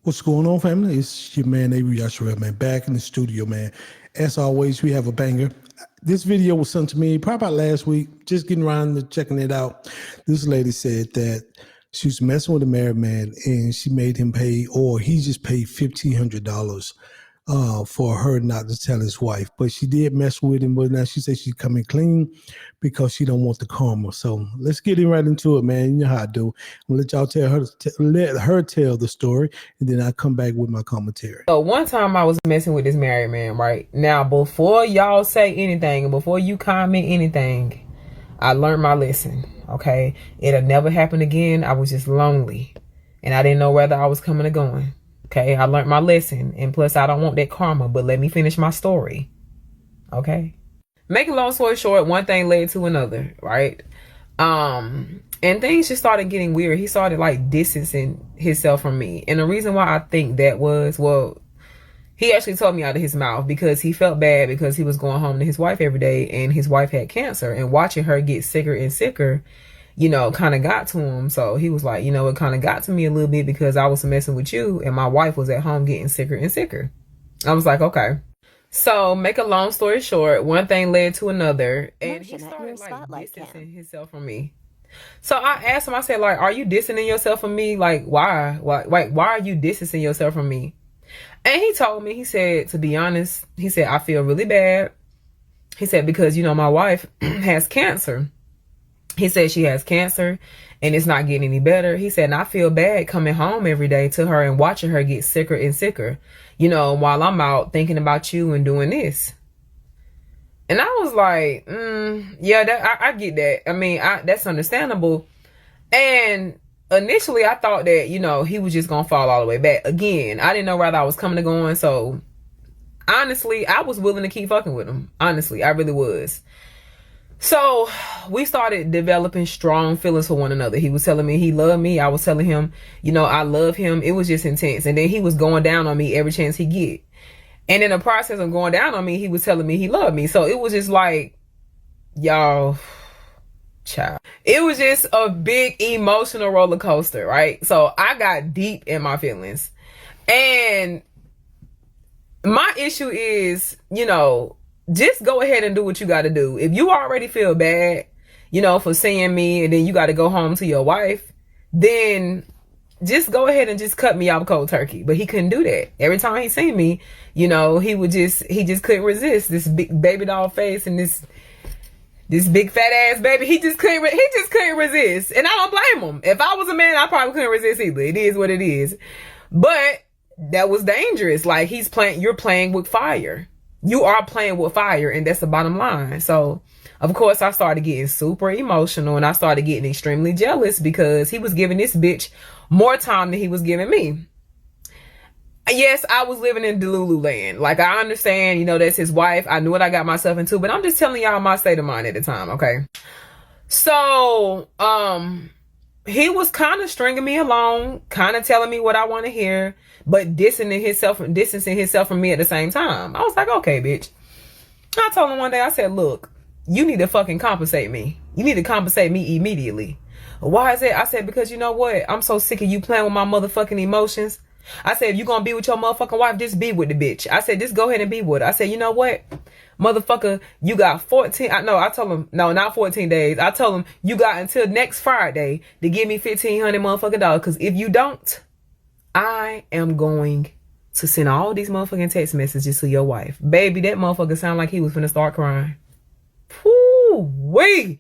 What's going on, family? It's your man, Avery Yashua, man, back in the studio, man. As always, we have a banger. This video was sent to me probably about last week, just getting around to checking it out. This lady said that she was messing with a married man and she made him pay, or he just paid $1,500 for her not to tell his wife. But she did mess with him, but now she said she's coming clean because she don't want the karma. So let's get right into it, man. You know how I do. I'm gonna let y'all let her tell the story, and then I come back with my commentary. So one time I was messing with this married man, right? Now, before y'all say anything and before you comment anything, I learned my lesson, okay? It'll never happen again. I was just lonely and I didn't know whether I was coming or going. Okay, I learned my lesson, and plus I don't want that karma, but let me finish my story. Okay. Make a long story short, one thing led to another, right? And things just started getting weird. He started like distancing himself from me. And the reason why I think that was, well, he actually told me out of his mouth because he felt bad because he was going home to his wife every day and his wife had cancer, and watching her get sicker and sicker, you know, kind of got to him. So he was like, you know, it kind of got to me a little bit because I was messing with you and my wife was at home getting sicker and sicker. I was like, okay. So make a long story short, one thing led to another, and he started like distancing himself from me. So I asked him, I said, like, are you distancing yourself from me? Like, why? Why are you distancing yourself from me? And he told me, he said, to be honest, he said, I feel really bad. He said, because, you know, my wife has cancer. He said she has cancer and it's not getting any better. He said, and I feel bad coming home every day to her and watching her get sicker and sicker, you know, while I'm out thinking about you and doing this. And I was like, yeah, I get that. I mean, that's understandable. And initially I thought that, you know, he was just going to fall all the way back. Again, I didn't know whether I was coming or going. So honestly, I was willing to keep fucking with him. Honestly, I really was. So we started developing strong feelings for one another. He was telling me he loved me. I was telling him, you know, I love him. It was just intense. And then he was going down on me every chance he get. And in the process of going down on me, he was telling me he loved me. So it was just like, y'all, child. It was just a big emotional roller coaster, right? So I got deep in my feelings. And my issue is, you know, just go ahead and do what you got to do. If you already feel bad, you know, for seeing me and then you got to go home to your wife, then just go ahead and just cut me off cold turkey. But he couldn't do that. Every time he seen me, you know, he just couldn't resist this big baby doll face and this big fat ass baby. He just couldn't resist. And I don't blame him. If I was a man, I probably couldn't resist either. It is what it is. But that was dangerous. Like you're playing with fire. You are playing with fire, and that's the bottom line. So, of course, I started getting super emotional, and I started getting extremely jealous because he was giving this bitch more time than he was giving me. Yes, I was living in Delulu land. Like, I understand, you know, that's his wife. I knew what I got myself into, but I'm just telling y'all my state of mind at the time, okay? So, he was kind of stringing me along, kind of telling me what I want to hear, but distancing himself from me at the same time. I was like, okay, bitch. I told him one day, I said, look, you need to fucking compensate me. You need to compensate me immediately. Why is that? I said, because you know what? I'm so sick of you playing with my motherfucking emotions. I said, if you gonna be with your motherfucking wife, just be with the bitch. I said, just go ahead and be with her. I said, you know what? Motherfucker, you got 14. I told him, no, not 14 days. I told him, you got until next Friday to give me $1,500 motherfucking dollars. Because if you don't, I am going to send all these motherfucking text messages to your wife. Baby, that motherfucker sound like he was finna start crying. Woo-wee.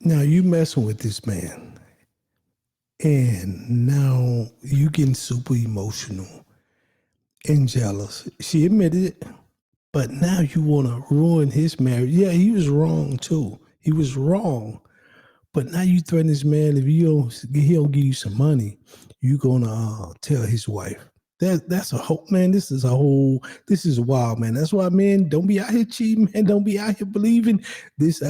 Now you messing with this man, and now you getting super emotional and jealous. She admitted it, but now you want to ruin his marriage. Yeah, he was wrong too. He was wrong. But now you threaten this man, if he don't give you some money, you gonna tell his wife. That's a whole, man, this is wild, man. That's why, man, don't be out here cheating, man. Don't be out here believing this,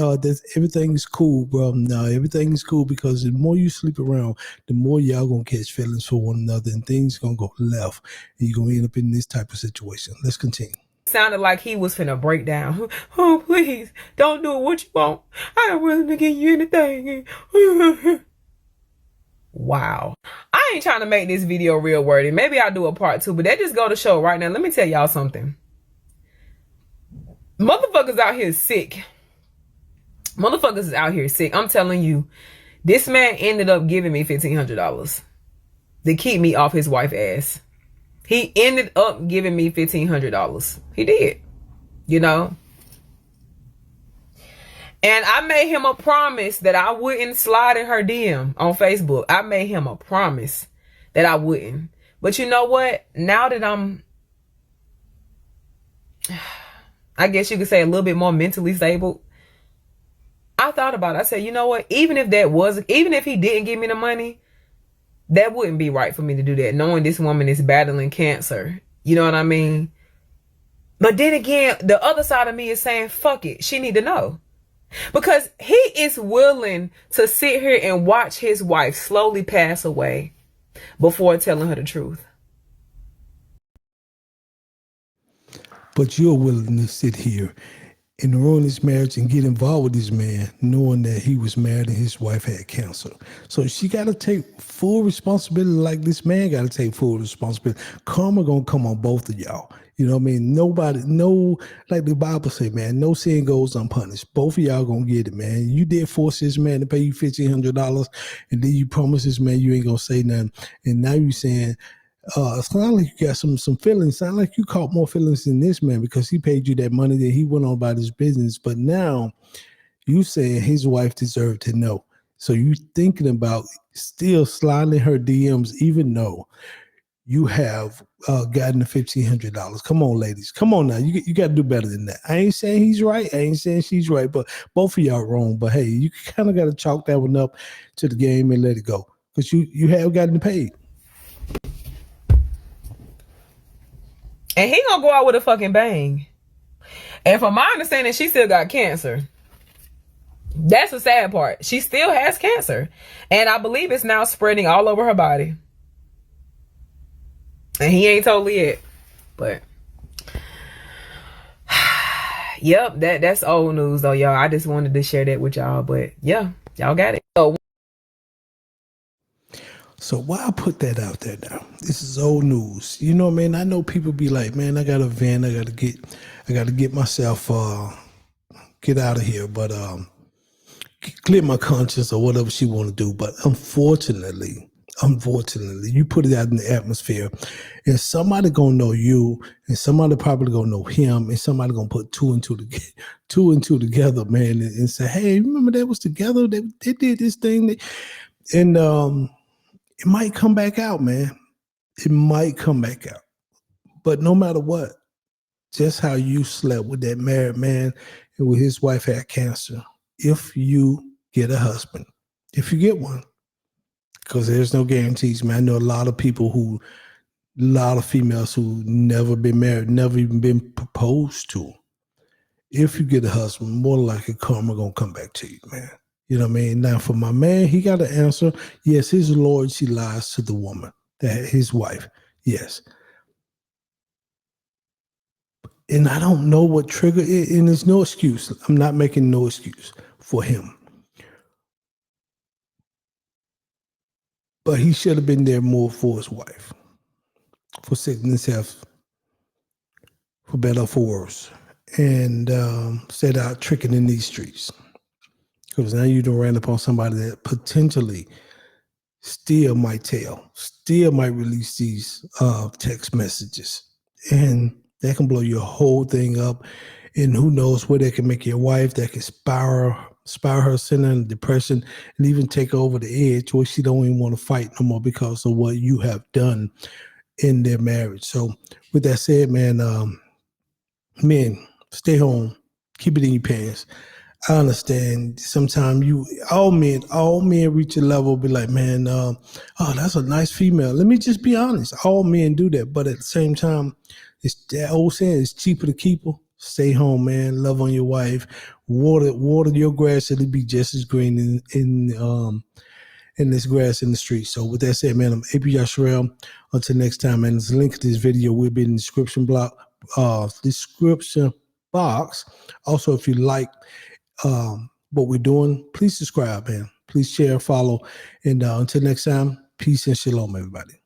everything's cool, bro. No, everything's cool, because the more you sleep around, the more y'all gonna catch feelings for one another, and things gonna go left, and you're gonna end up in this type of situation. Let's continue. Sounded like he was finna break down. Oh, please, don't do what you want. I am willing to give you anything. Wow. I ain't trying to make this video real wordy. Maybe I'll do a part 2, but that just go to show right now. Let me tell y'all something. Motherfuckers out here sick. Motherfuckers is out here sick. I'm telling you, this man ended up giving me $1,500 to keep me off his wife ass. He ended up giving me $1,500. He did, you know. And I made him a promise that I wouldn't slide in her DM on Facebook. I made him a promise that I wouldn't. But you know what? Now that I'm, I guess you could say, a little bit more mentally stable, I thought about it. I said, you know what? Even if he didn't give me the money, that wouldn't be right for me to do that, knowing this woman is battling cancer. You know what I mean? But then again, the other side of me is saying, fuck it. She need to know. Because he is willing to sit here and watch his wife slowly pass away before telling her the truth. But you're willing to sit here and ruin his marriage and get involved with this man, knowing that he was married and his wife had cancer. So she got to take full responsibility, like this man got to take full responsibility. Karma gonna come on both of y'all. You know what I mean? Like the Bible say, man, no sin goes unpunished. Both of y'all gonna get it, man. You did force this man to pay you $1,500, and then you promised this man you ain't gonna say nothing, and now you saying, it's not like you got some feelings. It's not like you caught more feelings than this man because he paid you that money that he went on about his business. But now you saying his wife deserved to know. So you thinking about still sliding in her DMs, even though you have gotten the $1,500. Come on, ladies. Come on now. You got to do better than that. I ain't saying he's right. I ain't saying she's right. But both of y'all wrong. But hey, you kind of got to chalk that one up to the game and let it go because you have gotten paid. And he gonna go out with a fucking bang. And from my understanding, she still got cancer. That's the sad part. She still has cancer. And I believe it's now spreading all over her body. And he ain't told yet. But yep, that's old news though, y'all. I just wanted to share that with y'all. But yeah, y'all got it. So why I put that out there now? This is old news. You know what I mean? I know people be like, man, I got a van. I gotta get myself get out of here, but clear my conscience or whatever she want to do. But unfortunately, you put it out in the atmosphere, and somebody gonna know you, and somebody probably gonna know him, and somebody gonna put two and two together, man, and say, hey, remember they was together? They did this thing, and it might come back out, man. It might come back out. But no matter what, just how you slept with that married man and with his wife had cancer, if you get a husband, if you get one, because there's no guarantees, man. I know a lot of females who never been married, never even been proposed to. If you get a husband, more likely karma gonna come back to you, man. You know what I mean? Now, for my man, he got to answer. Yes, his loyalty lies to the woman, that his wife. Yes. And I don't know what triggered it, and there's no excuse. I'm not making no excuse for him. But he should have been there more for his wife, for sickness, health, for better or for worse, and set out tricking in these streets. Because now you done ran upon somebody that potentially still might release these text messages. And that can blow your whole thing up. And who knows where that can make your wife, that can spiral her, send her into depression, and even take over the edge where she don't even want to fight no more because of what you have done in their marriage. So with that said, man, men, stay home, keep it in your pants. I understand sometimes all men reach a level, be like, man, oh, that's a nice female. Let me just be honest. All men do that. But at the same time, it's that old saying, it's cheaper to keep her. Stay home, man. Love on your wife. Water your grass. It'll be just as green in this grass in the street. So with that said, man, I'm AP Yashrel. Until next time, man, there's a link to this video will be in the description box. Also, if you like what we're doing, please subscribe, man. Please share, follow. And until next time, peace and shalom, everybody.